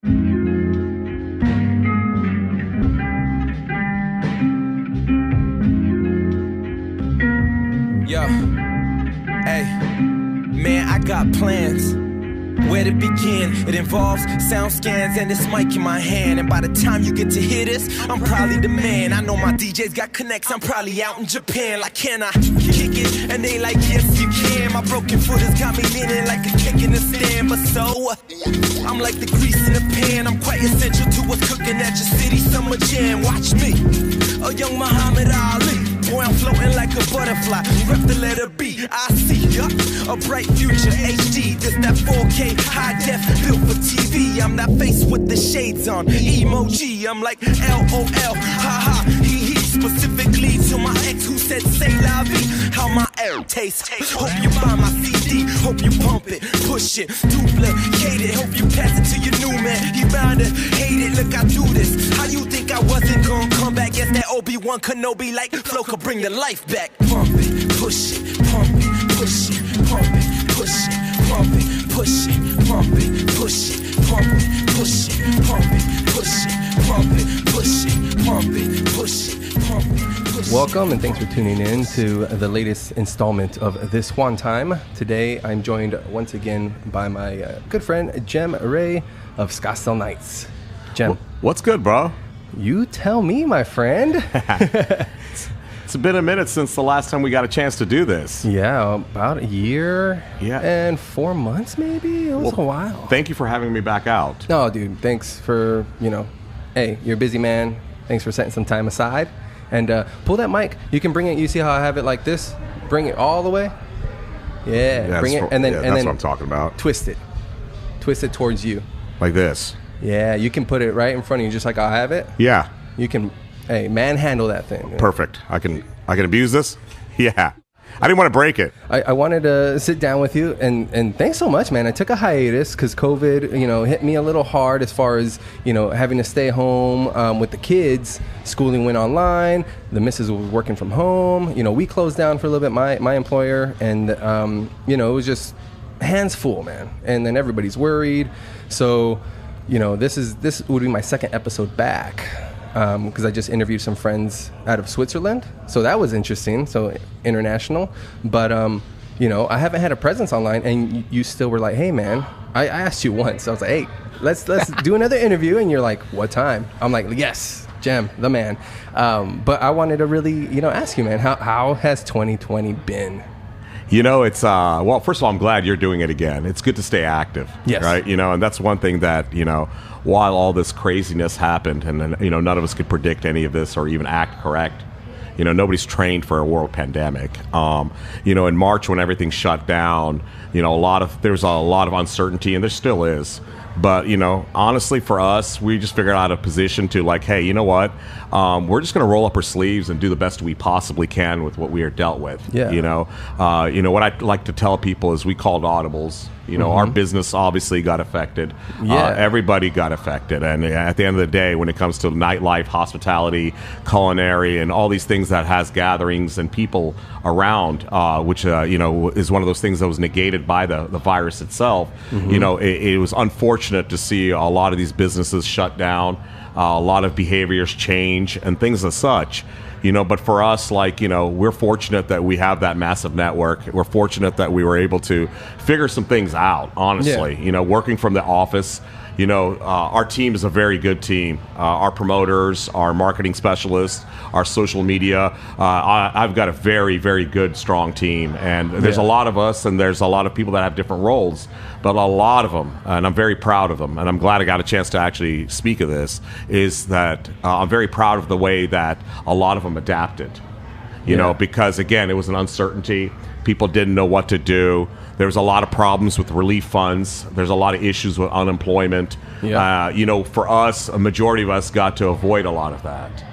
Yo, hey, man, I got plans. Where to begin? It involves sound scans and this mic in my hand. And by the time you get to hear this, I'm probably the man. I know my DJ's got connects, I'm probably out in Japan. Like, can I kick it? And they like, yes, you can. My broken foot has got me leaning like a kick in the stand. But so, I'm like the grease in the pan. I'm quite essential to what's cooking at your city summer jam. Watch me, a young Muhammad Ali. Boy, I'm floating like a butterfly. Rep the letter B, I see ya. A bright future, HD. This that 4K high def built for TV. I'm that face with the shades on. Emoji, I'm like LOL. Haha, he. Specifically to my ex who said, say la vie. How my air tastes. Hope you buy my CD. Hope you pump it, push it, duplicate it. Hope you pass it to your new man. He bound to hate it. Look, I do this. How you think I wasn't gonna come back? Guess that Obi-Wan Kenobi like Flo could bring the life back. Pump it, push it, pump it, push it, pump it, push it, pump it, push it, pump it, push it, pump it, push it, pump it, push it, pump it, push it, pump it, push it. Welcome and thanks for tuning in to the latest installment of This One Time. Today I'm joined once again by my good friend Jem Ray of Scottsdale Nights. Jem. What's good, bro? You tell me, my friend. It's been a minute since the last time we got a chance to do this. Yeah, about a year and 4 months maybe. It was a while. Thank you for having me back out. No, dude, thanks for, hey, you're a busy man. Thanks for setting some time aside. And pull that mic. You can bring it. You see how I have it like this? Bring it all the way. Yeah, bring it. And then that's what I'm talking about. Twist it. Twist it towards you. Like this. Yeah, you can put it right in front of you just like I have it. Yeah. You can, manhandle that thing. Perfect. I can abuse this? Yeah. I didn't want to break it. I wanted to sit down with you, and thanks so much, man. I took a hiatus because COVID, hit me a little hard as far as, having to stay home with the kids. Schooling went online. The missus was working from home. We closed down for a little bit, my employer, and, it was just hands full, man. And then everybody's worried. So, this would be my second episode back. Because I just interviewed some friends out of Switzerland. So that was interesting. So international. But, I haven't had a presence online. And you still were like, hey, man, I asked you once. I was like, hey, let's do another interview. And you're like, what time? I'm like, yes, Jem, the man. But I wanted to really, ask you, man, how has 2020 been? It's, well, first of all, I'm glad you're doing it again. It's good to stay active. Yes. Right? And that's one thing that, while all this craziness happened and, none of us could predict any of this or even act correct, nobody's trained for a world pandemic. In March when everything shut down, there was a lot of uncertainty, and there still is. But, honestly, for us, we just figured out a position to like, hey, you know what? We're just going to roll up our sleeves and do the best we possibly can with what we are dealt with. Yeah. What I like to tell people is we called audibles. Our business obviously got affected. Yeah. Everybody got affected. And at the end of the day, when it comes to nightlife, hospitality, culinary, and all these things that has gatherings and people around, which, is one of those things that was negated by the virus itself, it was unfortunate to see a lot of these businesses shut down, a lot of behaviors change and things as such. But for us, we're fortunate that we have that massive network. We're fortunate that we were able to figure some things out, honestly. Yeah. Working from the office, our team is a very good team. Our promoters, our marketing specialists, our social media. I've got a very, very good, strong team. And there's a lot of us, and there's a lot of people that have different roles. But a lot of them, and I'm very proud of them, and I'm glad I got a chance to actually speak of this, is that I'm very proud of the way that a lot of them adapted. Because, again, it was an uncertainty. People didn't know what to do. There was a lot of problems with relief funds. There's a lot of issues with unemployment. Yeah. For us, a majority of us got to avoid a lot of that.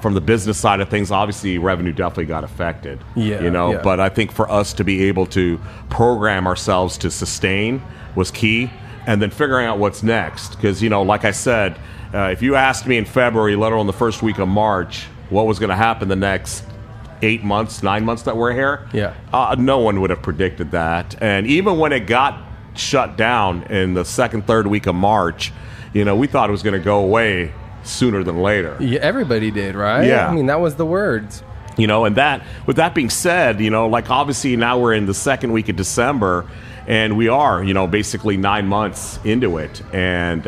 From the business side of things, obviously revenue definitely got affected. Yeah. But I think for us to be able to program ourselves to sustain was key, and then figuring out what's next. Because, like I said, if you asked me in February, let alone the first week of March, what was going to happen the next 8 months, 9 months that we're here, no one would have predicted that. And even when it got shut down in the second, third week of March, we thought it was going to go away sooner than later. Yeah, everybody did, right? Yeah. I mean, that was the words. And that, with that being said, like obviously now we're in the second week of December, and we are, basically 9 months into it, and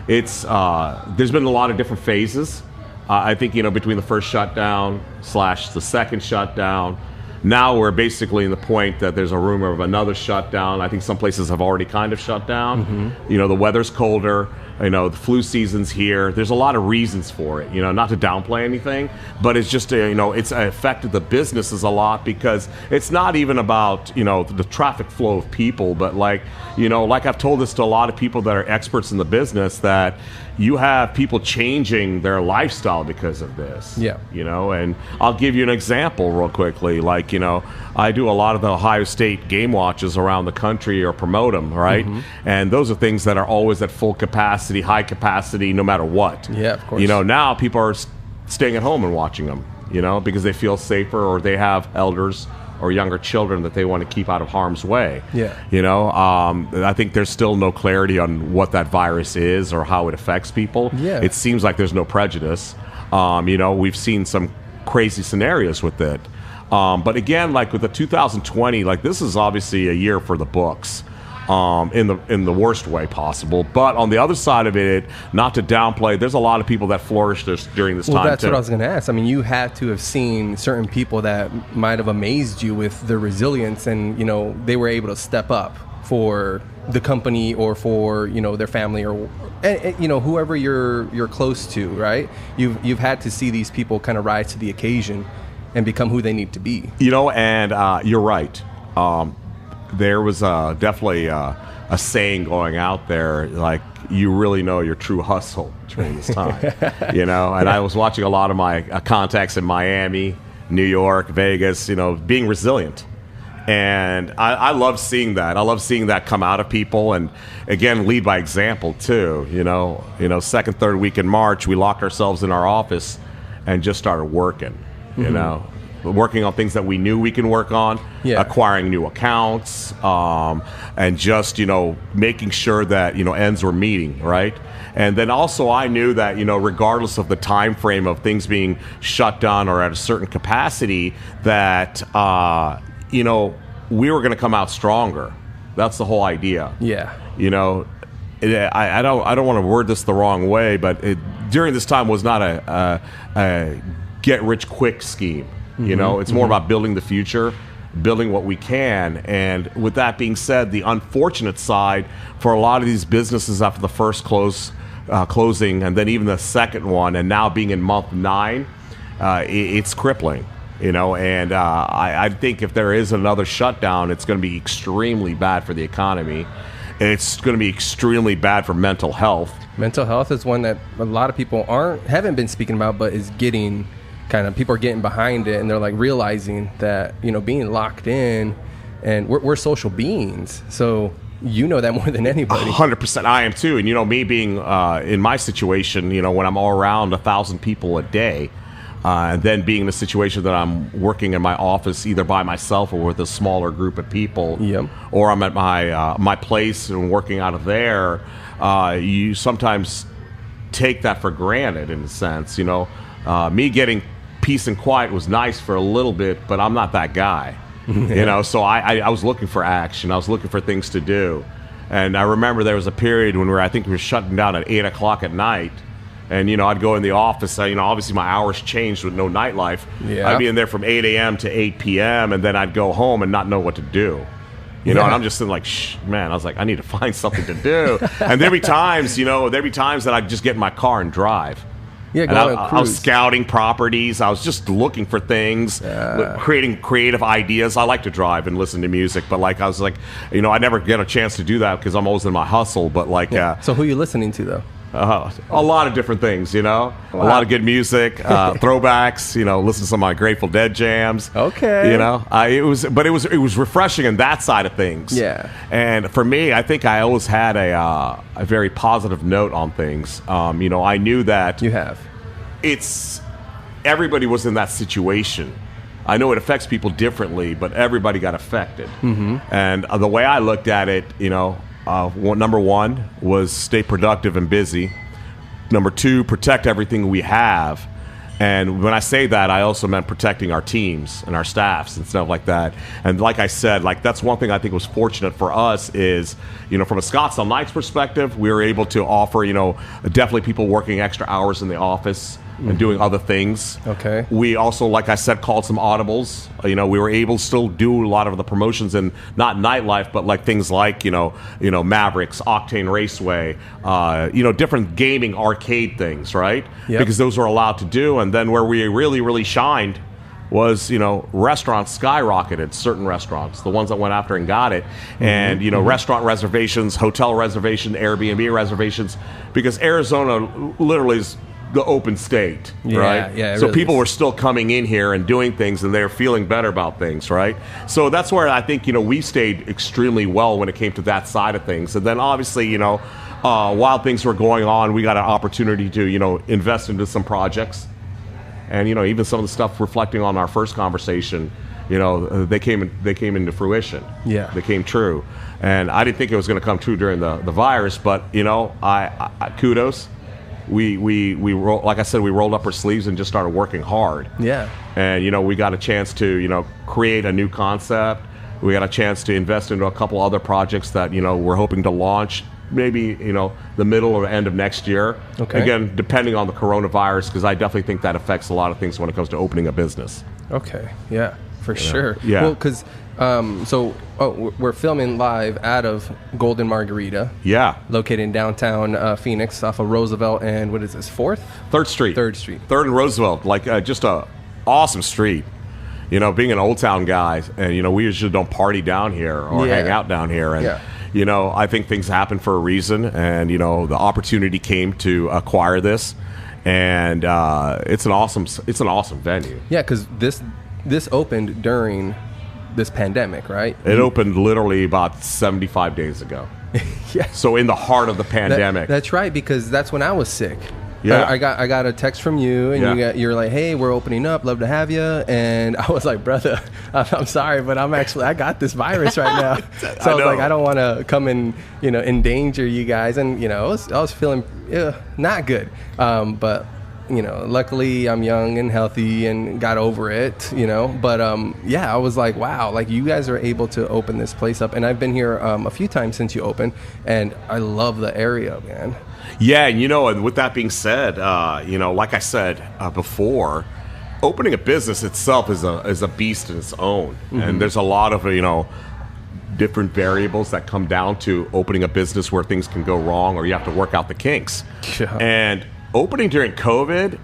there's been a lot of different phases. I think between the first shutdown / the second shutdown, now we're basically in the point that there's a rumor of another shutdown. I think some places have already kind of shut down. The weather's colder. The flu season's here. There's a lot of reasons for it, not to downplay anything, but it's just, it's affected the businesses a lot, because it's not even about, the traffic flow of people, but like I've told this to a lot of people that are experts in the business, that you have people changing their lifestyle because of this. Yeah. And I'll give you an example real quickly. Like, I do a lot of the Ohio State game watches around the country, or promote them, right? And those are things that are always at full capacity, high capacity, no matter what. Yeah, of course. Now people are staying at home and watching them, because they feel safer, or they have elders or younger children that they want to keep out of harm's way. Yeah. I think there's still no clarity on what that virus is or how it affects people. Yeah. It seems like there's no prejudice. We've seen some crazy scenarios with it. But again, like with the 2020, like this is obviously a year for the books. In the worst way possible, but on the other side of it, not to downplay, there's a lot of people that flourished during this time. Well, that's too. what I was going to ask. I mean, you had to have seen certain people that might have amazed you with their resilience, and they were able to step up for the company or for their family, or whoever you're close to, right? You've had to see these people kind of rise to the occasion and become who they need to be. And you're right. There was definitely a saying going out there, like, you really know your true hustle during this time. And I was watching a lot of my contacts in Miami, New York, Vegas, being resilient. And I love seeing that. I love seeing that come out of people, and again, lead by example too. Second, third week in March, we locked ourselves in our office and just started working, working on things that we knew we can work on, acquiring new accounts, and just, making sure that, ends were meeting, right? And then also I knew that, regardless of the time frame of things being shut down or at a certain capacity, that, we were going to come out stronger. That's the whole idea. Yeah. I don't want to word this the wrong way, but during this time was not a get-rich-quick scheme. It's more about building the future, building what we can. And with that being said, the unfortunate side for a lot of these businesses after the first closing, and then even the second one, and now being in month 9, it's crippling. And I think if there is another shutdown, it's going to be extremely bad for the economy. It's going to be extremely bad for mental health. Mental health is one that a lot of people haven't been speaking about, but is getting people are getting behind it, and they're like realizing that being locked in, and we're social beings, so that more than anybody. 100%, I am too. And me being in my situation, when I'm all around 1,000 people a day, and then being in a situation that I'm working in my office either by myself or with a smaller group of people, or I'm at my place and working out of there, you sometimes take that for granted in a sense. Me getting peace and quiet was nice for a little bit, but I'm not that guy. So I was looking for action. I was looking for things to do. And I remember there was a period when I think we were shutting down at 8 o'clock at night. And, I'd go in the office. Obviously my hours changed with no nightlife. Yeah. I'd be in there from 8 a.m. to 8 p.m. and then I'd go home and not know what to do. And I'm just like, man, I was like, I need to find something to do. And there'd be times that I'd just get in my car and drive. Yeah, I was scouting properties. I was just looking for things, creating creative ideas. I like to drive and listen to music, but I was like, I never get a chance to do that because I'm always in my hustle. But so who are you listening to though? A lot of different things, a lot of good music, throwbacks, listen to some of my Grateful Dead jams. Okay. It was refreshing in that side of things. Yeah. And for me, I think I always had a very positive note on things. I knew that you have. Everybody was in that situation. I know it affects people differently, but everybody got affected. And the way I looked at it, number one was stay productive and busy. Number two, protect everything we have. And when I say that, I also meant protecting our teams and our staffs and stuff like that. And like I said, like that's one thing I think was fortunate for us is, from a Scottsdale Knights perspective, we were able to offer, definitely people working extra hours in the office and doing other things. Okay. We also, like I said, called some audibles. We were able to still do a lot of the promotions and not nightlife, but like things like, Mavericks, Octane Raceway, different gaming arcade things, right? Yep. Because those were allowed to do. And then where we really, really shined was, restaurants skyrocketed, certain restaurants, the ones that went after and got it. And, restaurant reservations, hotel reservations, Airbnb reservations, because Arizona literally is the open state, right? Yeah, so really people were still coming in here and doing things, and they're feeling better about things, right? So that's where I think, we stayed extremely well when it came to that side of things. And then obviously, while things were going on, we got an opportunity to, invest into some projects. And, even some of the stuff reflecting on our first conversation, they came into fruition. Yeah. They came true. And I didn't think it was going to come true during the virus, but, I kudos. We like I said, we rolled up our sleeves and just started working hard. Yeah. And, we got a chance to, create a new concept. We got a chance to invest into a couple other projects that, we're hoping to launch maybe, the middle or end of next year. Okay. Again, depending on the coronavirus, because I definitely think that affects a lot of things when it comes to opening a business. Okay. Yeah, for sure. Yeah. Well, because we're filming live out of Golden Margarita. Yeah. Located in downtown Phoenix off of Roosevelt and what is this, 4th? 3rd Street. 3rd Street. 3rd and Roosevelt. Like just a awesome street. Being an Old Town guy, and, we usually don't party down here or hang out down here. And, I think things happen for a reason. And, the opportunity came to acquire this. And it's an awesome venue. Yeah, because this opened during this pandemic, right? It opened literally about 75 days ago. Yeah. So in the heart of the pandemic. That's right, because that's when I was sick. Yeah. I got a text from you, and you're like, "Hey, we're opening up. Love to have you." And I was like, "Brother, I'm sorry, but I got this virus right now." So I was like, "I don't want to come and endanger you guys." And I was feeling not good, but. Luckily I'm young and healthy and got over it, but I was like, wow, like you guys are able to open this place up. And I've been here a few times since you opened, and I love the area, man. Yeah. And, and with that being said, like I said before, opening a business itself is a beast in its own. Mm-hmm. And there's a lot of, different variables that come down to opening a business where things can go wrong or you have to work out the kinks. Yeah. And opening during COVID,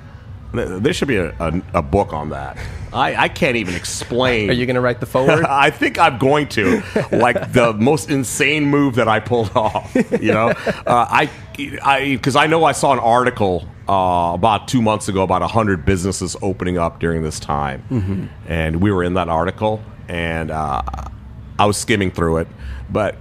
there should be a book on that. I can't even explain. Are you going to write the foreword? I think I'm going to. Like the most insane move that I pulled off. Because I know I saw an article about 2 months ago about 100 businesses opening up during this time, and we were in that article, and I was skimming through it, but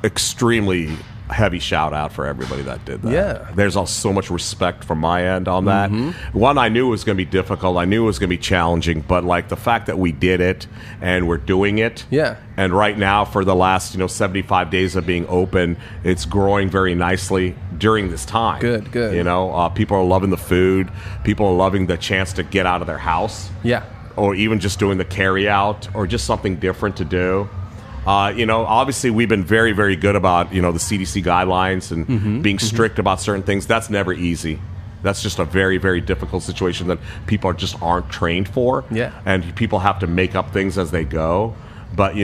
extremely heavy shout out for everybody that did that. Yeah. There's also so much respect from my end on that. One, I knew it was going to be difficult. I knew it was going to be challenging, but like the fact that we did it and we're doing it. Yeah. And right now for the last, 75 days of being open, it's growing very nicely during this time. Good. People are loving the food. People are loving the chance to get out of their house. Yeah. Or even just doing the carry out or just something different to do. Obviously we've been very, very good about, the CDC guidelines and being strict about certain things. That's never easy. That's just a very, very difficult situation that people aren't trained for. Yeah. And people have to make up things as they go. But,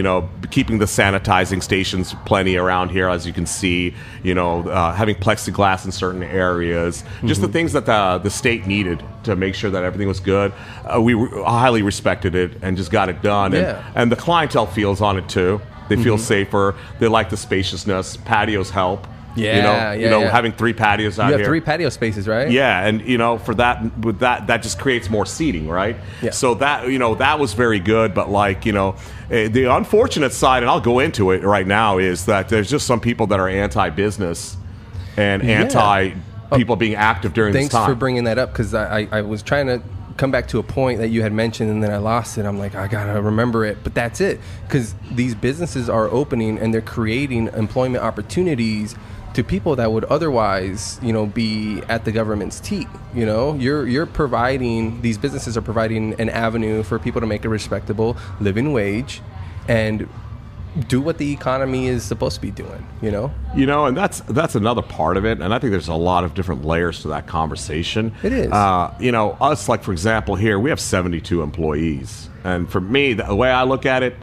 keeping the sanitizing stations plenty around here, as you can see, having plexiglass in certain areas, just the things that the state needed to make sure that everything was good. We highly respected it and just got it done. Yeah. And the clientele feels on it, too. They feel safer. They like the spaciousness. Patios help. Yeah, having 3 patios out here. You have 3 patio spaces, right? Yeah, and for that just creates more seating, right? Yeah. So that that was very good, but the unfortunate side, and I'll go into it right now, is that there's just some people that are anti-business and anti people being active during this time. Thanks for bringing that up, because I was trying to come back to a point that you had mentioned, and then I lost it. I'm like, I gotta remember it, but that's it, because these businesses are opening and they're creating employment opportunities to people that would otherwise, be at the government's teat. You're providing, these businesses are providing an avenue for people to make a respectable living wage and do what the economy is supposed to be doing, and that's another part of it, and I think there's a lot of different layers to that conversation. It is. Us, like, for example, here we have 72 employees, and for me, the way I look at it,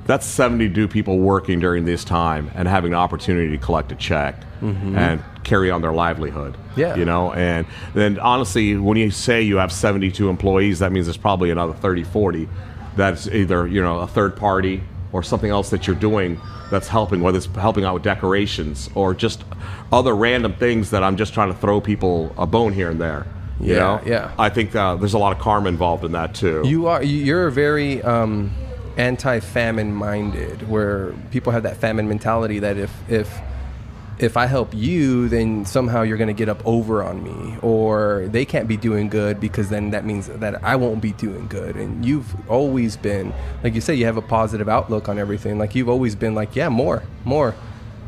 that's 72 people working during this time and having an opportunity to collect a check and carry on their livelihood. Yeah. And then honestly, when you say you have 72 employees, that means there's probably another 30, 40 that's either, a third party or something else that you're doing that's helping, whether it's helping out with decorations or just other random things that I'm just trying to throw people a bone here and there. You know? Yeah. I think there's a lot of karma involved in that too. You're very anti-famine minded, where people have that famine mentality that if I help you, then somehow you're going to get up over on me, or they can't be doing good because then that means that I won't be doing good. And you've always been, like you say, you have a positive outlook on everything. Like, you've always been like, yeah, more.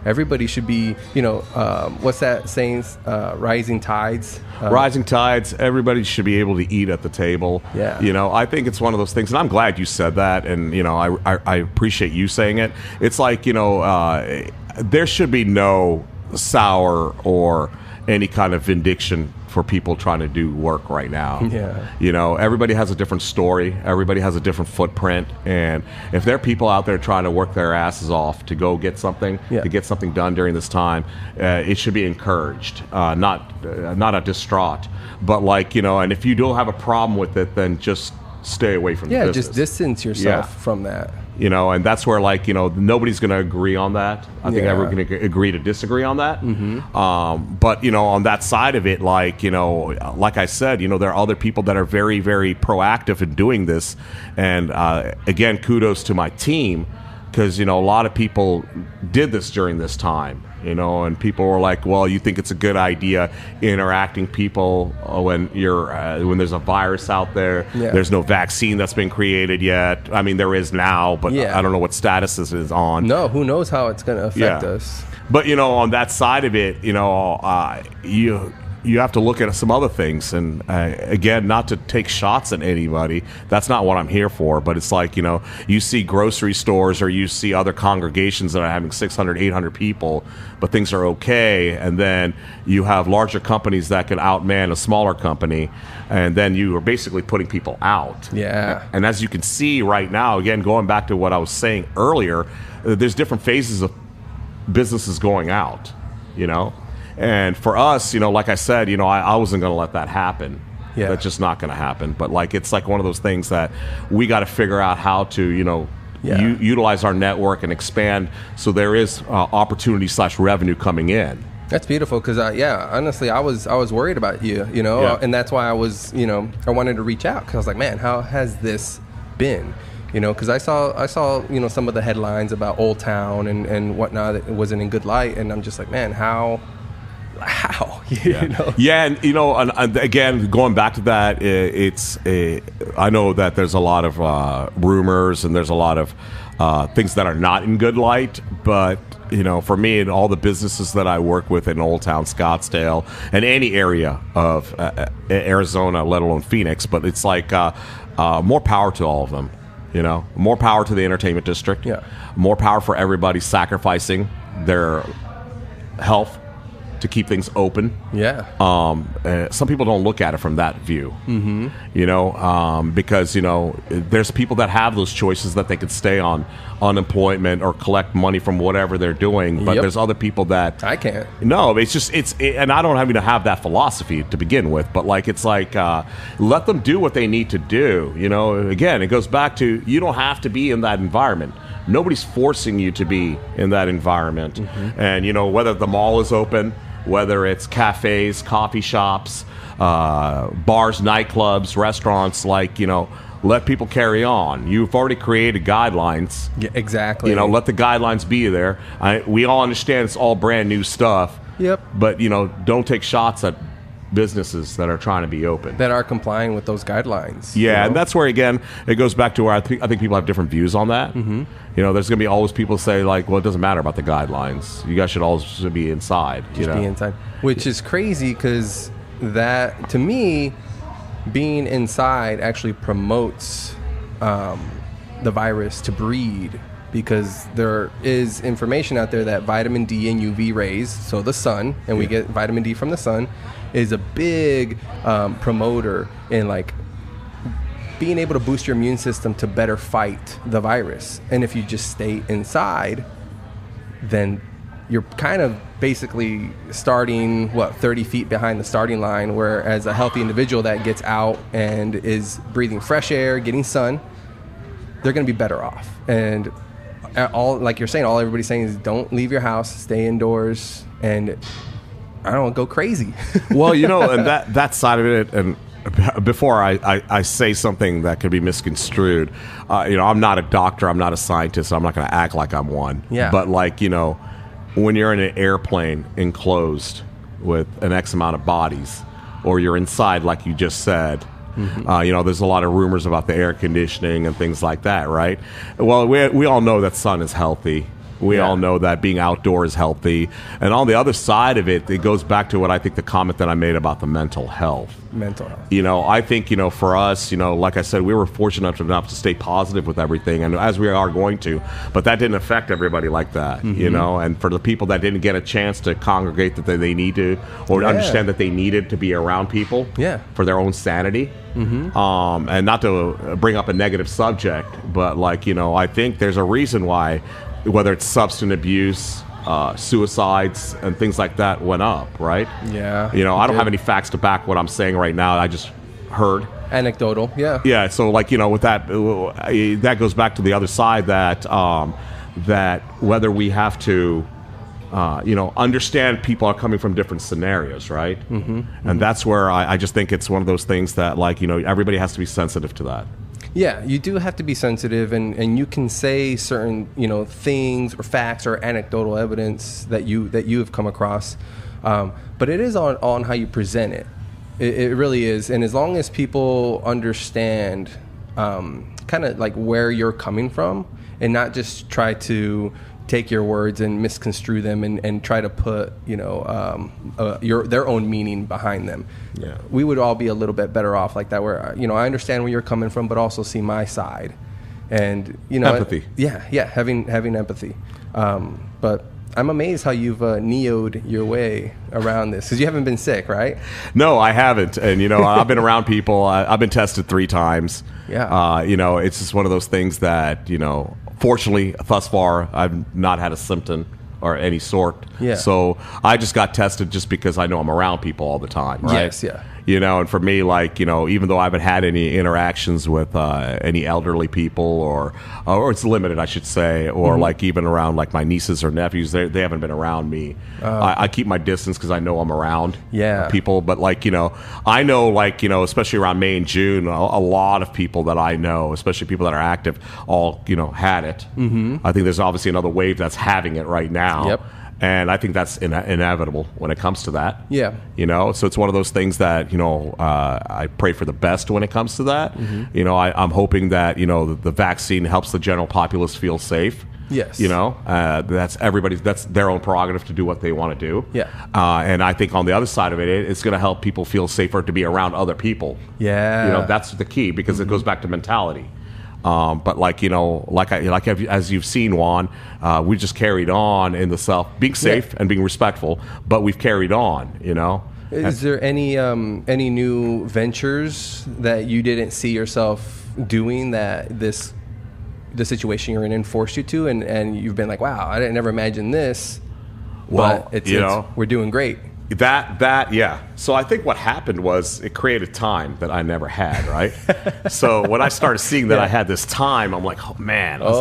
Everybody should be, what's that saying? Rising tides. Rising tides. Everybody should be able to eat at the table. Yeah. I think it's one of those things, and I'm glad you said that, and I appreciate you saying it. It's like, there should be no sour or any kind of vindication for people trying to do work right now. Yeah. Everybody has a different story. Everybody has a different footprint. And if there are people out there trying to work their asses off to go get something, to get something done during this time, it should be encouraged, not a distraught. But and if you don't have a problem with it, then just stay away from the business. Just distance yourself from that. And that's where, nobody's going to agree on that. I think everyone's going to agree to disagree on that. But, on that side of it, like I said, there are other people that are very, very proactive in doing this. And, again, kudos to my team, because, a lot of people did this during this time. And people were like, well, you think it's a good idea interacting people when when there's a virus out there. There's no vaccine that's been created yet. I mean, there is now, but I don't know what status this is on. No, who knows how it's going to affect us. But, on that side of it, you have to look at some other things. And, again, not to take shots at anybody. That's not what I'm here for. But it's like, you see grocery stores or you see other congregations that are having 600, 800 people, but things are okay. And then you have larger companies that can outman a smaller company. And then you are basically putting people out. Yeah. And as you can see right now, again, going back to what I was saying earlier, there's different phases of businesses going out, And for us, like I said, I wasn't going to let that happen. Yeah. That's just not going to happen. But it's like one of those things that we got to figure out how to, utilize our network and expand so there is opportunity/revenue coming in. That's beautiful, because honestly, I was worried about you, and that's why I was, I wanted to reach out, because I was like, man, how has this been? Because I saw some of the headlines about Old Town and whatnot. It wasn't in good light, and I'm just like, man, how? And again, going back to that, I know that there's a lot of rumors and there's a lot of things that are not in good light, but for me and all the businesses that I work with in Old Town, Scottsdale, and any area of Arizona, let alone Phoenix, but it's like more power to all of them. More power to the entertainment district. More power for everybody sacrificing their health to keep things open. Some people don't look at it from that view. Because there's people that have those choices that they could stay on unemployment or collect money from whatever they're doing, but there's other people that I can't. No, and I don't even have that philosophy to begin with, but it's like let them do what they need to do. Again, it goes back to, you don't have to be in that environment. Nobody's forcing you to be in that environment. And whether the mall is open, whether it's cafes, coffee shops, bars, nightclubs, restaurants, let people carry on. You've already created guidelines. Yeah, exactly. Let the guidelines be there. We all understand it's all brand new stuff. Yep. But, don't take shots at businesses that are trying to be open. That are complying with those guidelines. Yeah, and that's where, again, it goes back to where I think people have different views on that. Mm-hmm. You know, there's going to be always people say, like, well, it doesn't matter about the guidelines. You guys should always be inside. Just be inside. Which is crazy because that, to me, being inside actually promotes the virus to breed, because there is information out there that vitamin D and UV rays, so the sun, and we get vitamin D from the sun, is a big promoter in like being able to boost your immune system to better fight the virus. And if you just stay inside, then you're kind of basically starting 30 feet behind the starting line, whereas a healthy individual that gets out and is breathing fresh air, getting sun, they're going to be better off. And all, like you're saying, all everybody's saying is don't leave your house, stay indoors, and I don't know, go crazy. Well, you know, and that side of it, and before I say something that could be misconstrued, you know, I'm not a doctor, I'm not a scientist, I'm not going to act like I'm one. Yeah. But like, you know, when you're in an airplane enclosed with an X amount of bodies, or you're inside, like you just said, you know, there's a lot of rumors about the air conditioning and things like that, right? Well, we all know that sun is healthy. We all know that being outdoors is healthy. And on the other side of it, it goes back to what I think the comment that I made about the mental health. Mental health. You know, I think, you know, for us, you know, like I said, we were fortunate enough to stay positive with everything, and as we are going to, but that didn't affect everybody like that, you know, and for the people that didn't get a chance to congregate that they need to, or understand that they needed to be around people for their own sanity, and not to bring up a negative subject, but like, you know, I think there's a reason why, whether it's substance abuse, suicides, and things like that went up, right? Yeah. You know, I don't have any facts to back what I'm saying right now. I just heard. Anecdotal, yeah. Yeah, so like, you know, with that, that goes back to the other side that that whether we have to, you know, understand people are coming from different scenarios, right? And that's where I just think it's one of those things that, like, you know, everybody has to be sensitive to that. Yeah, you do have to be sensitive, and you can say certain, you know, things or facts or anecdotal evidence that you have come across, but it is on how you present it. It really is, and as long as people understand kind of like where you're coming from, and not just try to take your words and misconstrue them and try to put, you know, their own meaning behind them. Yeah, we would all be a little bit better off like that, where, you know, I understand where you're coming from, but also see my side, and, you know, empathy. Having empathy. But I'm amazed how you've neoed your way around this, because you haven't been sick, right? No, I haven't. And, you know, I've been around people. I've been tested 3 times. Yeah. You know, it's just one of those things that, you know, fortunately, thus far, I've not had a symptom or any sort. Yeah. So I just got tested just because I know I'm around people all the time, right? Yes, yeah. You know, and for me, like, you know, even though I haven't had any interactions with any elderly people, or it's limited, I should say, or like even around like my nieces or nephews, they haven't been around me. I keep my distance because I know I'm around people. But like, you know, I know, like, you know, especially around May and June, a lot of people that I know, especially people that are active, all, you know, had it. I think there's obviously another wave that's having it right now. Yep. And I think that's inevitable when it comes to that. Yeah. You know, so it's one of those things that, you know, I pray for the best when it comes to that. You know, I'm hoping that, you know, the vaccine helps the general populace feel safe. Yes. You know, that's their own prerogative to do what they want to do. Yeah. And I think on the other side of it, it's going to help people feel safer to be around other people. Yeah. You know, that's the key, because it goes back to mentality. But like, you know, as you've seen, Juan, we just carried on in the being safe and being respectful, but we've carried on, you know. Is there any new ventures that you didn't see yourself doing that the situation you're in forced you to, and you've been like, wow, I didn't never imagine this. Well, but we're doing great. Yeah. So I think what happened was it created time that I never had, right? So when I started seeing that I had this time, I'm like, oh, man. I was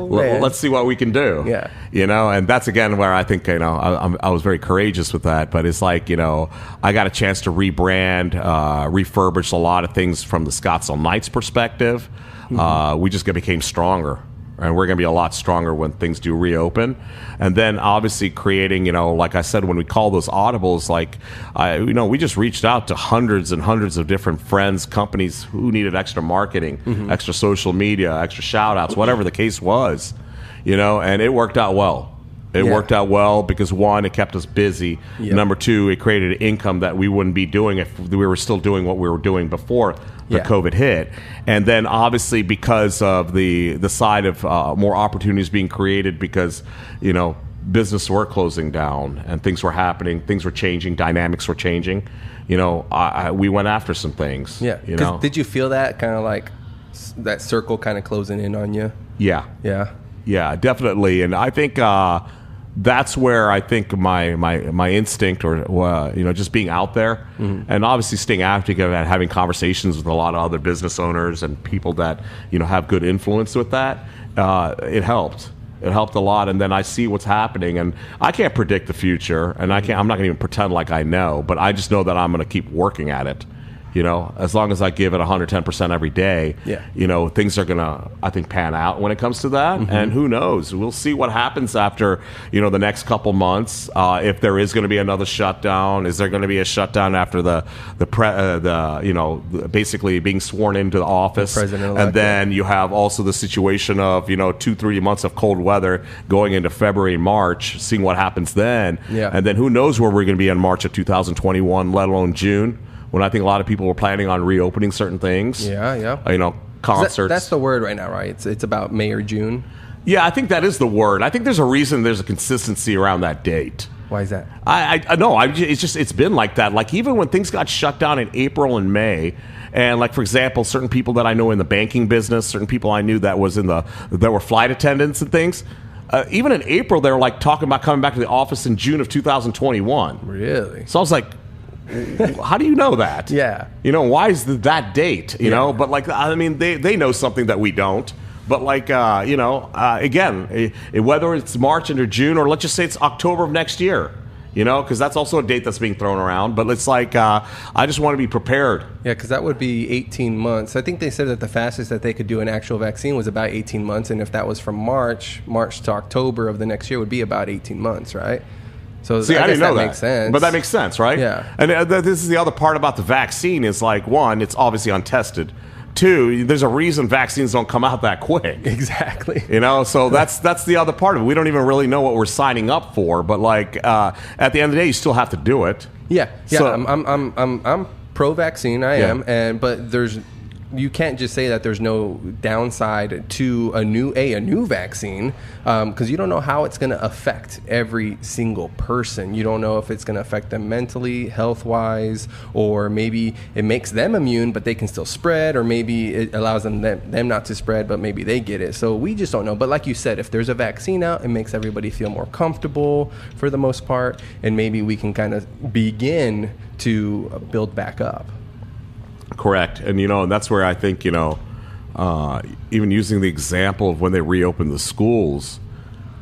like, let's see what we can do. Yeah. You know, and that's, again, where I think, you know, I was very courageous with that. But it's like, you know, I got a chance to rebrand, refurbish a lot of things from the Scottsdale Knights perspective. We just became stronger. and we're going to be a lot stronger when things do reopen. And then obviously creating, like I said, when we call those audibles, we just reached out to hundreds and hundreds of different friends, companies who needed extra marketing, extra social media, extra shout outs, whatever the case was, and it worked out well. It worked out well because, one, it kept us busy. Yep. Number two, it created income that we wouldn't be doing if we were still doing what we were doing before the COVID hit. And then obviously because of the side of more opportunities being created because, business were closing down and things were happening, things were changing, dynamics were changing. We went after some things. Yeah. Did you feel that kind of like that circle kind of closing in on you? Yeah. Yeah. Yeah, definitely. And I think that's where I think my instinct or just being out there and obviously staying active and having conversations with a lot of other business owners and people that have good influence with that, it helped. It helped a lot. And then I see what's happening, and I can't predict the future, and I'm not going to even pretend like I know, but I just know that I'm going to keep working at it. As long as I give it 110% every day, things are going to, I think, pan out when it comes to that. And who knows? We'll see what happens after, the next couple months. If there is going to be another shutdown, is there going to be a shutdown after basically being sworn into the office? And then you have also the situation of, 2-3 months of cold weather going into February, March, seeing what happens then. Yeah. And then who knows where we're going to be in March of 2021, let alone June, when I think a lot of people were planning on reopening certain things. Yeah. Concerts. That's the word right now, right? It's about May or June. Yeah, I think that is the word. I think there's a reason there's a consistency around that date. Why is that? I know. It's been like that. Like even when things got shut down in April and May, and like for example, certain people that I know in the banking business, certain people I knew that were flight attendants and things. Even in April, they were like talking about coming back to the office in June of 2021. Really? So I was like, how do you know that? Yeah. Why is that date? But like, I mean, they know something that we don't. But like, again, whether it's March or June, or let's just say it's October of next year, because that's also a date that's being thrown around. But it's like, I just want to be prepared. Yeah, because that would be 18 months. I think they said that the fastest that they could do an actual vaccine was about 18 months. And if that was from March to October of the next year would be about 18 months, right? So see, I didn't know that. Makes sense. But that makes sense, right? Yeah. And this is the other part about the vaccine is like, one, it's obviously untested. Two, there's a reason vaccines don't come out that quick. Exactly. So that's the other part of it. We don't even really know what we're signing up for. But like at the end of the day, you still have to do it. Yeah. Yeah. So, I'm pro-vaccine. I am. But you can't just say that there's no downside to a new vaccine because you don't know how it's going to affect every single person. You don't know if it's going to affect them mentally, health-wise, or maybe it makes them immune, but they can still spread, or maybe it allows them not to spread, but maybe they get it. So we just don't know. But like you said, if there's a vaccine out, it makes everybody feel more comfortable for the most part, and maybe we can kind of begin to build back up. Correct. And, and that's where I think, even using the example of when they reopened the schools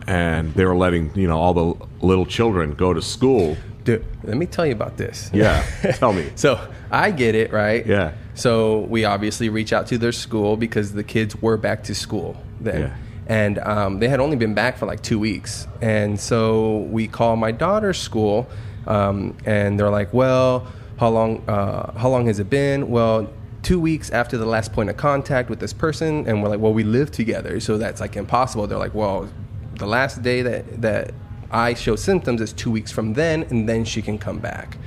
and they were letting, all the little children go to school. Dude, let me tell you about this. Yeah, tell me. So I get it, right? Yeah. So we obviously reach out to their school because the kids were back to school then. Yeah. And they had only been back for like 2 weeks. And so we call my daughter's school and they're like, well, how long has it been? Well, 2 weeks after the last point of contact with this person. And we're like, well, we live together, so that's like impossible. They're like, well, the last day that I show symptoms is 2 weeks from then, and then she can come back.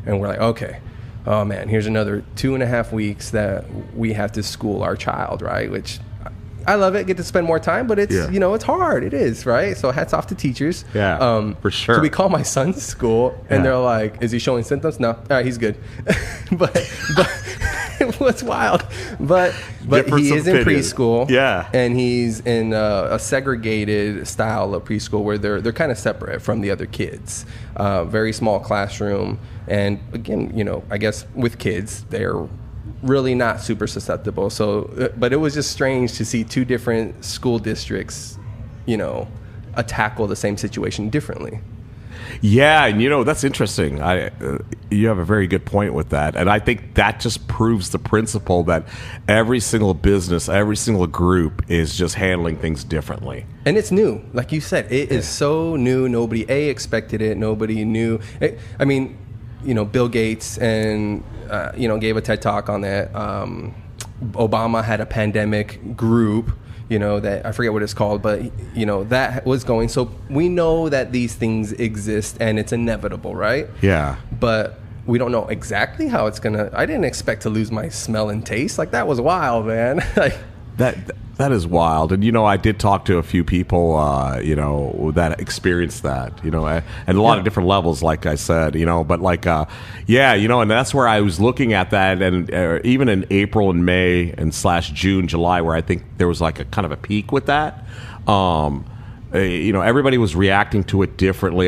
And we're like, okay, oh man, here's another 2.5 weeks that we have to school our child, right? Which I love it, get to spend more time, but it's, it's hard. It is, right? So hats off to teachers. Yeah, for sure. So we call my son's school, and they're like, is he showing symptoms? No. All right, he's good. but it was wild. But he is in preschool. Yeah. And he's in a segregated style of preschool where they're kind of separate from the other kids. Very small classroom. And again, I guess with kids, they're really not super susceptible. So, but it was just strange to see two different school districts, tackle the same situation differently. Yeah, and that's interesting. You have a very good point with that, and I think that just proves the principle that every single business, every single group is just handling things differently. And it's new, like you said. It is so new. Nobody expected it. Nobody knew. I mean, Bill Gates and gave a TED talk on that. Obama had a pandemic group. That I forget what it's called, but that was going. So we know that these things exist and it's inevitable, right? Yeah. But we don't know exactly how it's gonna. I didn't expect to lose my smell and taste. Like, that was wild, man. That is wild. And I did talk to a few people that experienced that, and a lot of different levels, like I said, but like and that's where I was looking at that. And even in April and May and /June, July, where I think there was like a kind of a peak with that, everybody was reacting to it differently.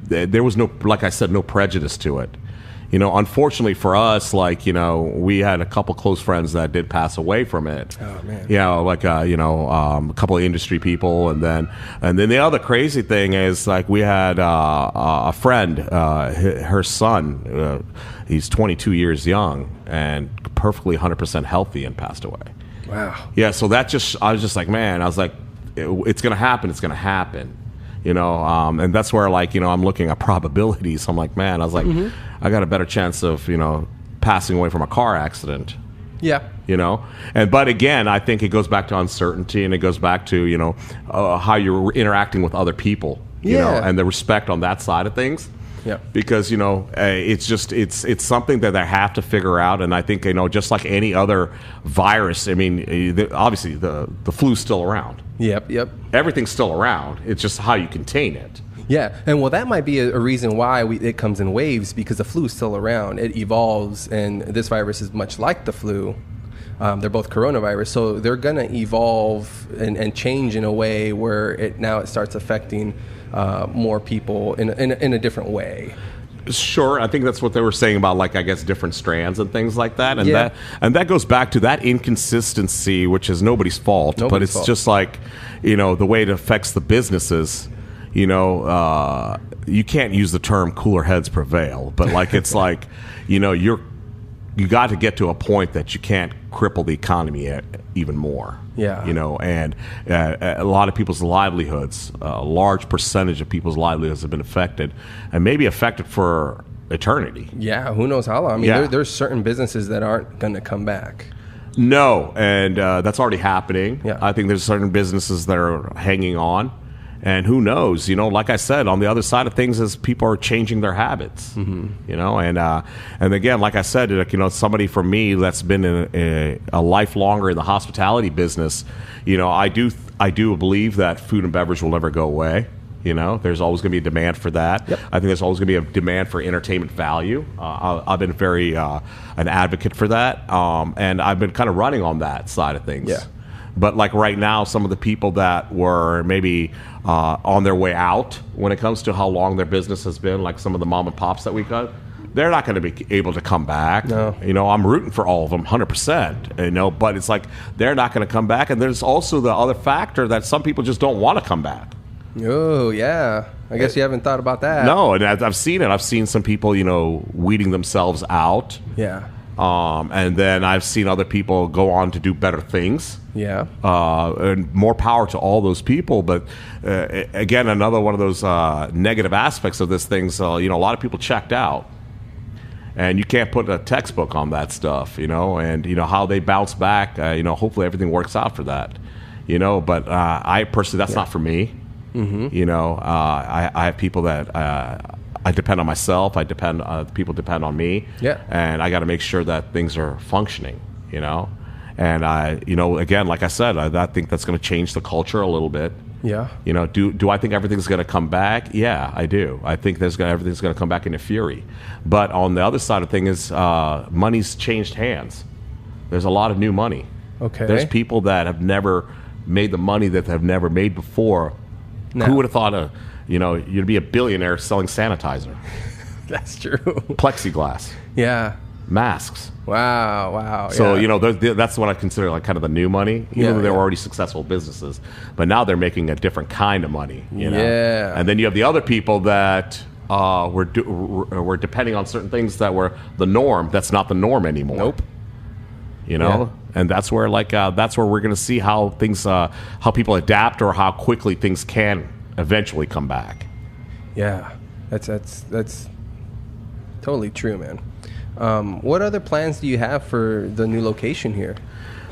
There was no, like I said, no prejudice to it. Unfortunately for us, we had a couple close friends that did pass away from it. Oh, man. A couple of industry people. And then the other crazy thing is, we had a friend, her son, he's 22 years young and perfectly 100% healthy, and passed away. Wow. Yeah, so I was just like, man, it's going to happen. It's going to happen. And that's where I'm looking at probabilities. I'm like, man, I got a better chance of passing away from a car accident. Yeah. But again, I think it goes back to uncertainty, and it goes back to how you're interacting with other people. And the respect on that side of things. Yeah. Because it's something that they have to figure out, and I think just like any other virus. I mean, obviously the flu's still around. Yep. Everything's still around. It's just how you contain it. Yeah, and that might be a reason why it comes in waves, because the flu is still around. It evolves, and this virus is much like the flu. They're both coronavirus, so they're going to evolve and change in a way where it starts affecting more people in a different way. Sure, I think that's what they were saying about, I guess, different strands and things like that, and that goes back to that inconsistency, which is nobody's fault, but it's just the way it affects the businesses. You can't use the term "cooler heads prevail," but it's you got to get to a point that you can't cripple the economy even more. Yeah. And a lot of people's livelihoods, a large percentage of people's livelihoods have been affected, and maybe affected for eternity. Yeah, who knows how long? I mean, there's certain businesses that aren't going to come back. No, and that's already happening. Yeah. I think there's certain businesses that are hanging on. And who knows, like I said, on the other side of things is people are changing their habits, and again, like I said, somebody for me that's been in a life longer in the hospitality business, I do believe that food and beverage will never go away. There's always going to be a demand for that. Yep. I think there's always going to be a demand for entertainment value. I've been very an advocate for that, and I've been kind of running on that side of things. Yeah. But right now, some of the people that were maybe on their way out when it comes to how long their business has been, like some of the mom and pops that we got, they're not going to be able to come back. No. I'm rooting for all of them, 100%. But it's they're not going to come back, and there's also the other factor that some people just don't want to come back. Oh yeah, I guess you haven't thought about that. No, and I've seen it. I've seen some people, weeding themselves out. Yeah. And then I've seen other people go on to do better things. Yeah. And more power to all those people. But again, another one of those negative aspects of this thing. So, a lot of people checked out. And you can't put a textbook on that stuff, and, how they bounce back. Hopefully everything works out for that. But I personally, that's not for me. Mm-hmm. I have people that I depend on myself. People depend on me. Yeah. And I got to make sure that things are functioning, And again, like I said, I think that's going to change the culture a little bit. Yeah. Do I think everything's going to come back? Yeah, I do. I think everything's going to come back in a fury. But on the other side of things is money's changed hands. There's a lot of new money. Okay. There's people that have never made the money that they've never made before. No. Who would have thought you'd be a billionaire selling sanitizer? That's true. Plexiglass. Yeah. Masks. Wow. So, yeah. That's what I consider kind of the new money, even though they were already successful businesses. But now they're making a different kind of money, Yeah. And then you have the other people that we're depending on certain things that were the norm. That's not the norm anymore. Nope. You know, and that's where we're going to see how things, how people adapt, or how quickly things can eventually come back. Yeah, that's totally true, man. What other plans do you have for the new location here?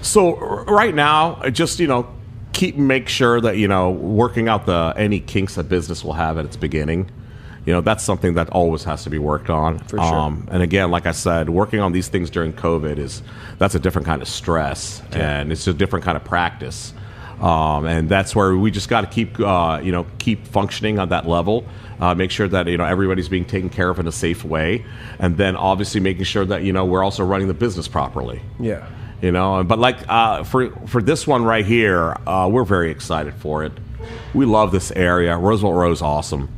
So right now, just make sure that working out any kinks that business will have at its beginning. That's something that always has to be worked on. For sure. And again, like I said, working on these things during COVID that's a different kind of stress, and it's a different kind of practice. And that's where we just got to keep functioning on that level. Make sure that everybody's being taken care of in a safe way, and then obviously making sure that we're also running the business properly. Yeah. But like for this one right here, we're very excited for it. We love this area. Roosevelt Row is awesome.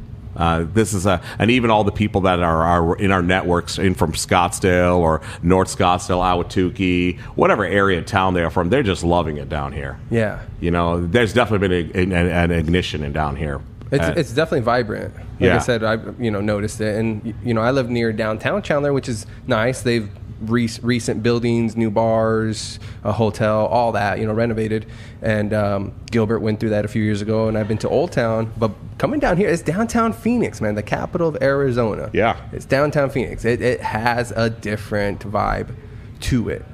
This is and even all the people that are in our networks from Scottsdale or North Scottsdale, Ahwatukee, whatever area of town they are from, they're just loving it down here. Yeah. There's definitely been an ignition in down here. It's definitely vibrant. Like I said, I've noticed it, and I live near downtown Chandler, which is nice. They've recent buildings, new bars, a hotel, all that, renovated. And Gilbert went through that a few years ago, and I've been to Old Town. But coming down here, it's downtown Phoenix, man, the capital of Arizona. Yeah. It's downtown Phoenix. It has a different vibe to it.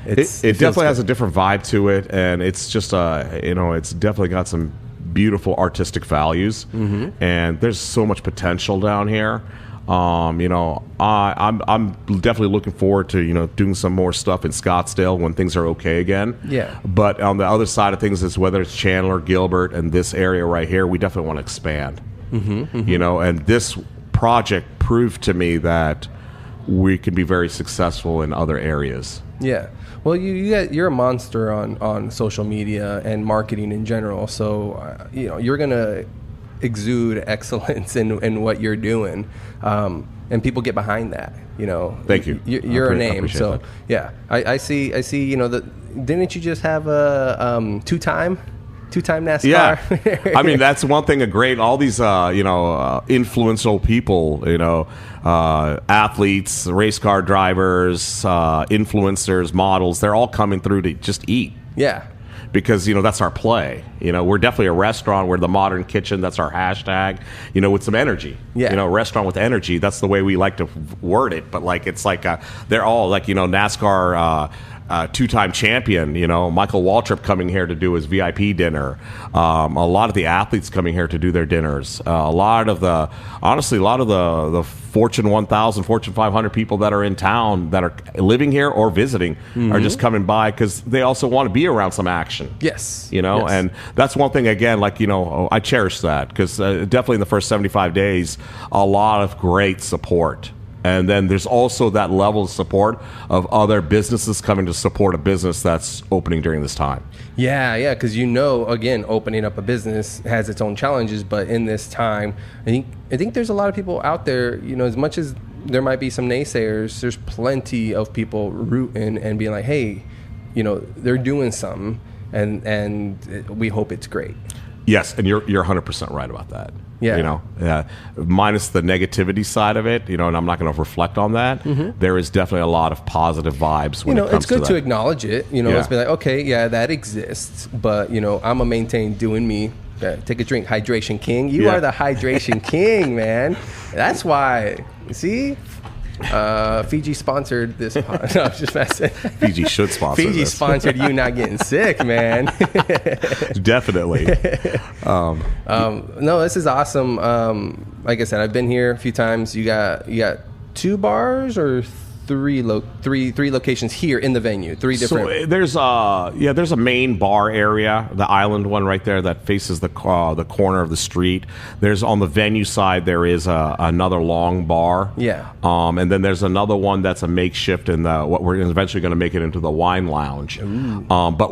It definitely has a different vibe to it, and it's just, it's definitely got some beautiful artistic values, and there's so much potential down here. I'm definitely looking forward to doing some more stuff in Scottsdale when things are okay again. Yeah. But on the other side of things is whether it's Chandler, Gilbert, and this area right here, we definitely want to expand. And this project proved to me that we can be very successful in other areas. Yeah. Well, you're a monster on social media and marketing in general. So, you're going to exude excellence in what you're doing. And people get behind that, Thank you. You're a name. So, that. I see, didn't you just have a two-time NASCAR? Yeah. I mean, that's one thing all these, influential people, athletes, race car drivers, influencers, models, they're all coming through to just eat. Yeah. Because, that's our play. We're definitely a restaurant. We're the modern kitchen. That's our hashtag, with some energy. Yeah. Restaurant with energy. That's the way we like to word it. But, it's like they're all, NASCAR two-time champion, Michael Waltrip coming here to do his VIP dinner. A lot of the athletes coming here to do their dinners. A lot of the Fortune 1000, Fortune 500 people that are in town that are living here or visiting are just coming by because they also want to be around some action. Yes. Yes. And that's one thing, again, I cherish that because definitely in the first 75 days, a lot of great support. And then there's also that level of support of other businesses coming to support a business that's opening during this time. Yeah, because again, opening up a business has its own challenges, but in this time, I think there's a lot of people out there, as much as there might be some naysayers, there's plenty of people rooting and being like, hey, they're doing something, and we hope it's great. Yes, and you're 100% right about that. Yeah. Minus the negativity side of it, and I'm not going to reflect on that. There is definitely a lot of positive vibes when it comes to that. It's good to acknowledge it. It's be like, okay, yeah, that exists, but, I'm going to maintain doing me. Take a drink, Hydration King. You are the Hydration King, man. That's why. See? Fiji sponsored this. No, I'm just messing. Fiji should sponsor Fiji this. sponsored you not getting sick, man. Definitely. No, this is awesome. Like I said, I've been here a few times. You got 2 bars or three locations here in the venue. 3 different. So there's a main bar area, the island one right there that faces the corner of the street. There's on the venue side there is another long bar. Yeah. And then there's another one that's a makeshift in what we're eventually going to make it into the wine lounge. But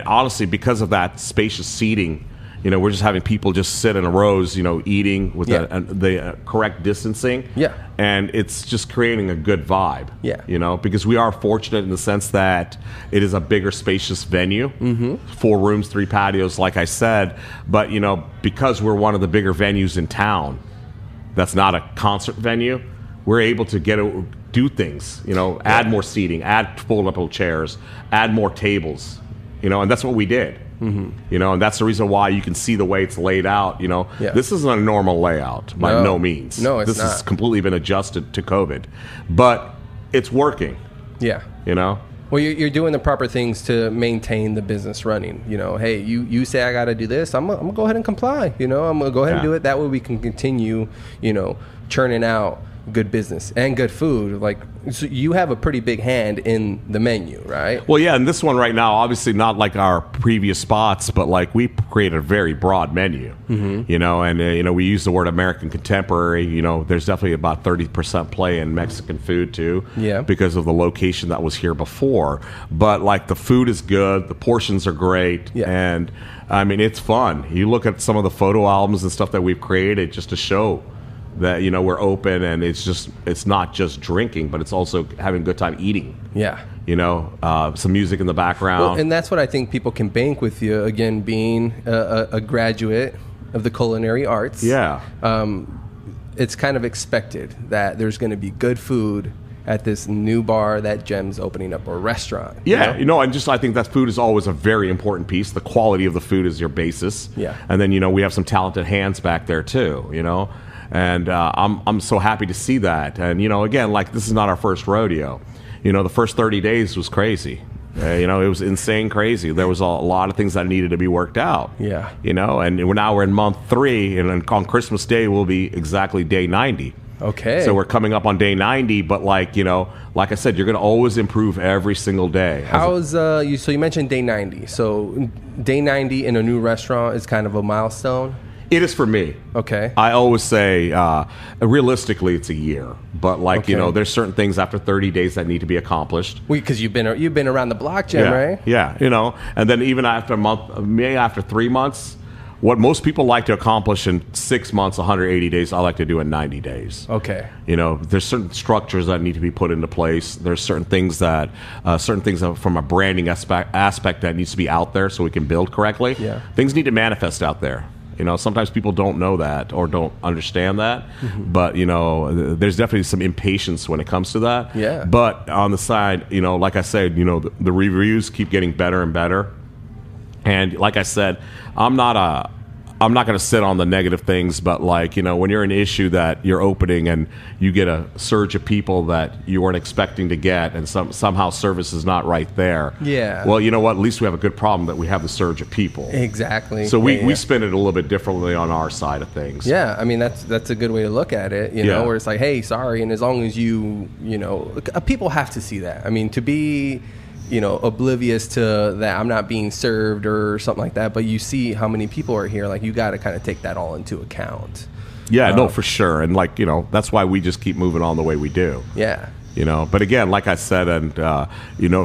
honestly, because of that spacious seating. We're just having people just sit in rows, eating with the correct distancing. Yeah. And it's just creating a good vibe. Yeah. Because we are fortunate in the sense that it is a bigger, spacious venue. 4 rooms, 3 patios, like I said. But, because we're one of the bigger venues in town, that's not a concert venue, we're able to do things, add more seating, add fold-up chairs, add more tables, and that's what we did. Mm-hmm. And that's the reason why you can see the way it's laid out. This isn't a normal layout by no means. No, it's this not. has completely been adjusted to COVID, but it's working. Yeah. Well, you're doing the proper things to maintain the business running. Hey, you say I got to do this, I'm gonna go ahead and comply. I'm gonna go ahead and do it. That way we can continue, churning out good business and good food. Like, so you have a pretty big hand in the menu, right? Well, yeah, and this one right now, obviously not like our previous spots, but like we created a very broad menu, and we use the word American contemporary. There's definitely about 30% play in Mexican food too, because of the location that was here before. But like the food is good, the portions are great, and I mean it's fun. You look at some of the photo albums and stuff that we've created just to show that we're open, and it's not just drinking, but it's also having a good time eating. Some music in the background. Well, and that's what I think people can bank with you, again, being a graduate of the culinary arts. It's kind of expected that there's going to be good food at this new bar that Jem's opening up, or restaurant. I think that food is always a very important piece. The quality of the food is your basis. And then we have some talented hands back there too. And I'm so happy to see that. And again, like, this is not our first rodeo. The first 30 days was crazy. It was insane crazy. There was a lot of things that needed to be worked out. And now we're in month 3, and on Christmas Day will be exactly day 90. Okay. So we're coming up on day 90, but like I said, you're going to always improve every single day. How's so you mentioned day 90. So day 90 in a new restaurant is kind of a milestone. It is for me. Okay. I always say, realistically, it's a year. But there's certain things after 30 days that need to be accomplished. Because you've been around the block, Jem, right? Yeah, and then even after a month, maybe after 3 months, what most people like to accomplish in 6 months, 180 days, I like to do in 90 days. Okay. There's certain structures that need to be put into place. There's certain things that from a branding aspect that needs to be out there so we can build correctly. Yeah. Things need to manifest out there. Sometimes people don't know that or don't understand that. But, there's definitely some impatience when it comes to that. Yeah. But on the side, like I said, the reviews keep getting better and better. And like I said, I'm not going to sit on the negative things, but when you're an issue that you're opening and you get a surge of people that you weren't expecting to get, and somehow service is not right there. Yeah. Well, you know what? At least we have a good problem that we have the surge of people. Exactly. So we spin it a little bit differently on our side of things. Yeah. I mean, that's a good way to look at it, where it's like, hey, sorry. And as long as people have to see that. I mean, to be oblivious to that I'm not being served or something like that, but you see how many people are here, like, you got to kind of take that all into account. Yeah, no, for sure. And that's why we just keep moving on the way we do. Yeah. But again, like I said, and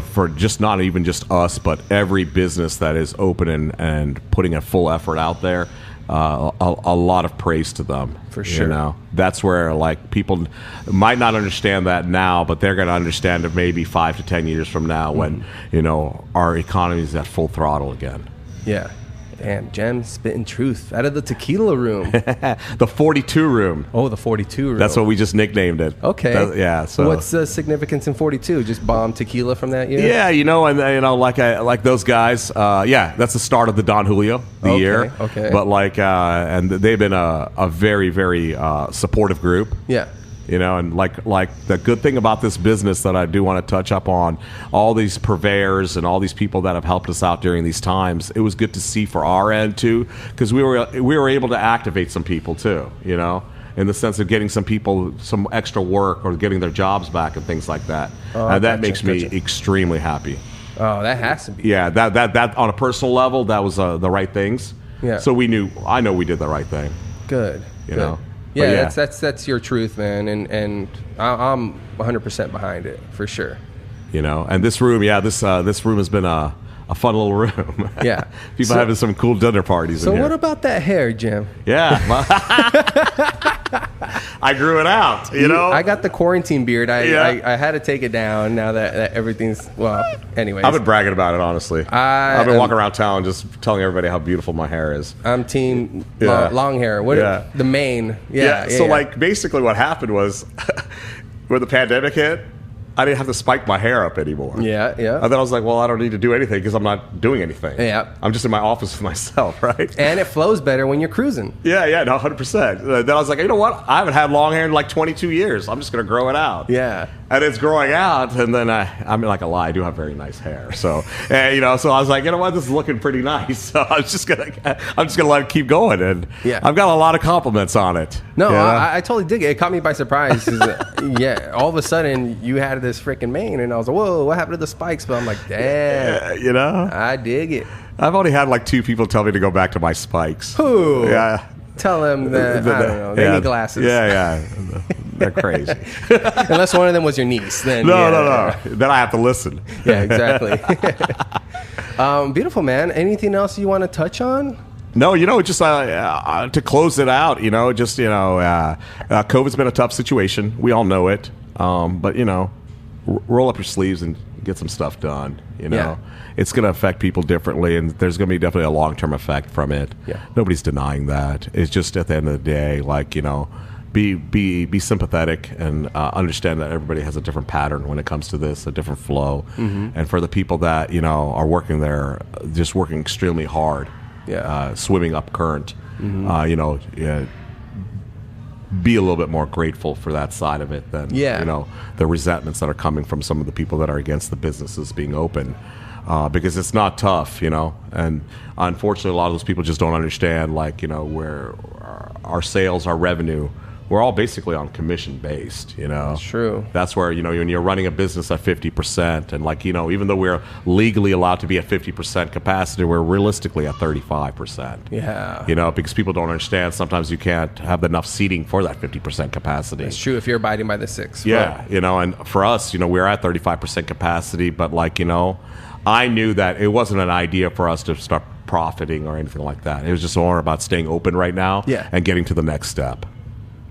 for just not even just us, but every business that is open and putting a full effort out there, a lot of praise to them. For sure. That's where people might not understand that now, but they're going to understand it maybe 5 to 10 years from now when, our economy is at full throttle again. Yeah. Damn, Jem spitting truth out of the tequila room. The 42 room. Oh, the 42 room. That's what we just nicknamed it. Okay. So what's the significance in 42? Just bomb tequila from that year? Yeah, and like those guys. That's the start of the Don Julio year. Okay. But and they've been a very, very supportive group. Yeah. And like the good thing about this business that I do want to touch up on, all these purveyors and all these people that have helped us out during these times, it was good to see for our end too, because we were able to activate some people too, in the sense of getting some people some extra work or getting their jobs back and things like that. And that makes me extremely happy. Oh, that has to be. Yeah, that on a personal level, that was the right things. Yeah. So I know we did the right thing. Good. You know. Yeah, that's your truth, man, and I'm 100% behind it for sure. And this room, this room has been a fun little room. Yeah, people having some cool dinner parties. So in here. What about that hair, Jem? Yeah, I grew it out, you know? I got the quarantine beard. I had to take it down now that everything's, well, anyways. I've been bragging about it, honestly. I've been walking around town just telling everybody how beautiful my hair is. I'm team long hair. The mane. So, like, basically what happened was when the pandemic hit, I didn't have to spike my hair up anymore. Yeah. And then I was like, well, I don't need to do anything because I'm not doing anything. Yeah. I'm just in my office with myself, right? And it flows better when you're cruising. Yeah, no, 100%. Then I was like, you know what? I haven't had long hair in like 22 years. I'm just going to grow it out. Yeah. And it's growing out, and then I'm like a lie. I do have very nice hair, so so I was like, you know what, this is looking pretty nice. So I'm just gonna let it keep going, and I've got a lot of compliments on it. No, I totally dig it. It caught me by surprise. All of a sudden you had this freaking mane, and I was like, whoa, what happened to the spikes? But I'm like, damn, I dig it. I've only had like 2 people tell me to go back to my spikes. Who? Yeah. Tell them that, I don't know, they need glasses. Yeah. They're crazy. Unless one of them was your niece, then no. Then I have to listen. Yeah, exactly. Beautiful, man. Anything else you want to touch on? No, just to close it out, COVID's been a tough situation. We all know it. But, roll up your sleeves and get some stuff done, Yeah. It's going to affect people differently, and there's going to be definitely a long-term effect from it. Yeah. Nobody's denying that. It's just at the end of the day, like, be sympathetic and understand that everybody has a different pattern when it comes to this, a different flow. Mm-hmm. And for the people that, are working there, just working extremely hard, swimming up current, Mm-hmm. Be a little bit more grateful for that side of it than, the resentments that are coming from some of the people that are against the businesses being open. Because it's not tough, and unfortunately a lot of those people just don't understand, like, where our sales, our revenue, we're all basically on commission based, That's true. That's where, when you're running a business at 50%, and like, even though we're legally allowed to be at 50% capacity, we're realistically at 35%. Yeah. Because people don't understand, sometimes you can't have enough seating for that 50% capacity. It's true if you're abiding by the 6. Yeah, and for us, we're at 35% capacity, but like, I knew that it wasn't an idea for us to start profiting or anything like that. It was just more about staying open right now and getting to the next step.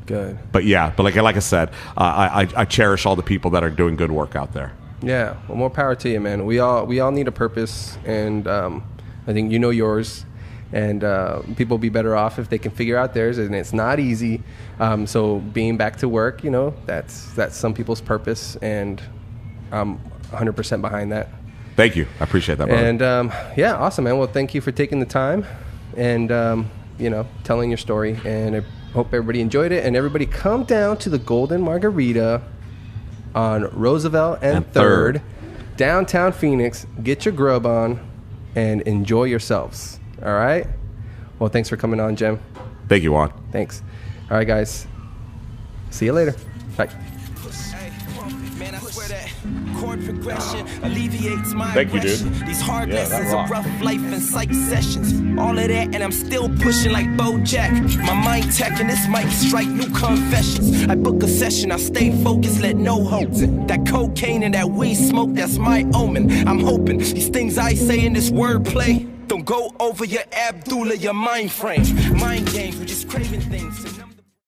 Good. But like I said, I cherish all the people that are doing good work out there. Yeah. Well, more power to you, man. We all need a purpose, and I think yours. And people will be better off if they can figure out theirs, and it's not easy. So being back to work, that's some people's purpose, and I'm 100% behind that. Thank you. I appreciate that, brother. And awesome, man. Well, thank you for taking the time and telling your story. And I hope everybody enjoyed it. And everybody come down to the Golden Margarita on Roosevelt and 3rd, downtown Phoenix. Get your grub on and enjoy yourselves. All right? Well, thanks for coming on, Jem. Thank you, Juan. Thanks. All right, guys. See you later. Bye. Progression alleviates my Thank you, dude. These hard lessons of rough life and psych sessions. All of that, and I'm still pushing like BoJack. My mind tech and this mic strike new confessions. I book a session, I stay focused, let no hope. That cocaine and that weed smoke, that's my omen. I'm hoping these things I say in this wordplay don't go over your Abdullah, your mind frame. Mind games, we're just craving things.